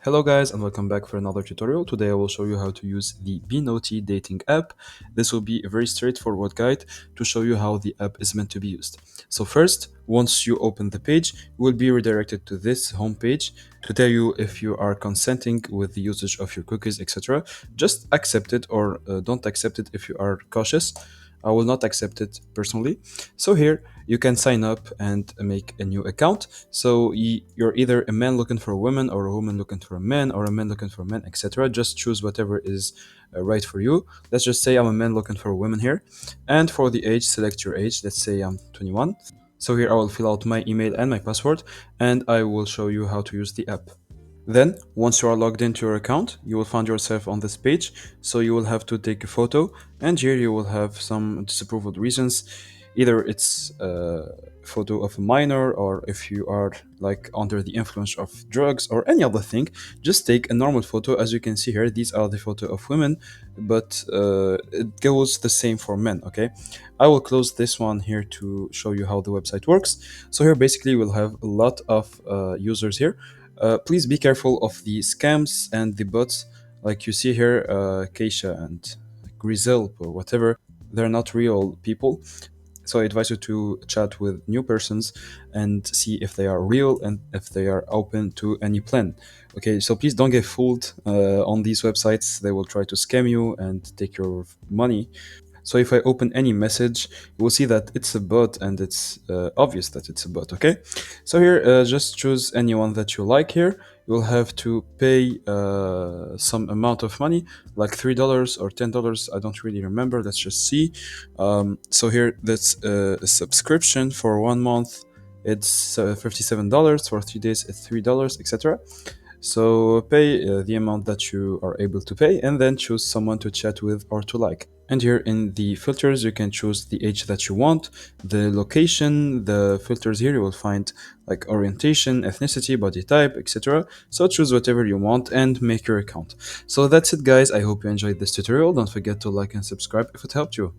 Hello guys and welcome back for another tutorial. Today I will show you how to use the BeNaughty dating app. This will be a very straightforward guide to show you how the app is meant to be used. So first, once you open the page, you will be redirected to this home page to tell you if you are consenting with the usage of your cookies, etc. Just accept it or don't accept it if you are cautious. I will not accept it personally. So here you can sign up and make a new account. So you're either a man looking for a woman, or a woman looking for a man, or a man looking for a man, etc. Just choose whatever is right for you. Let's just say I'm a man looking for a woman here. And for the age, select your age. Let's say I'm 21. So here I will fill out my email and my password, and I will show you how to use the app. Then, once you are logged into your account, you will find yourself on this page. So you will have to take a photo, and here you will have some disapproval reasons. Either it's a photo of a minor, or if you are like under the influence of drugs or any other thing, just take a normal photo. As you can see here, these are the photo of women, but it goes the same for men. Okay, I will close this one here to show you how the website works. So here basically we'll have a lot of users here. Please be careful of the scams and the bots. Like you see here, Keisha and Grizel or whatever, they're not real people. So I advise you to chat with new persons and see if they are real and if they are open to any plan. Okay, so please don't get fooled on these websites. They will try to scam you and take your money. So if I open any message, you will see that it's a bot, and it's obvious that it's a bot, okay? So here, just choose anyone that you like here. You'll have to pay some amount of money, like $3 or $10. I don't really remember. Let's just see. So here, that's a subscription for 1 month. It's $57 for 3 days. It's $3, etc. So pay the amount that you are able to pay, and then choose someone to chat with or to like. And here in the filters, you can choose the age that you want, the location, the filters here you will find like orientation, ethnicity, body type, etc. So choose whatever you want and make your account. So that's it guys, I hope you enjoyed this tutorial. Don't forget to like and subscribe if it helped you.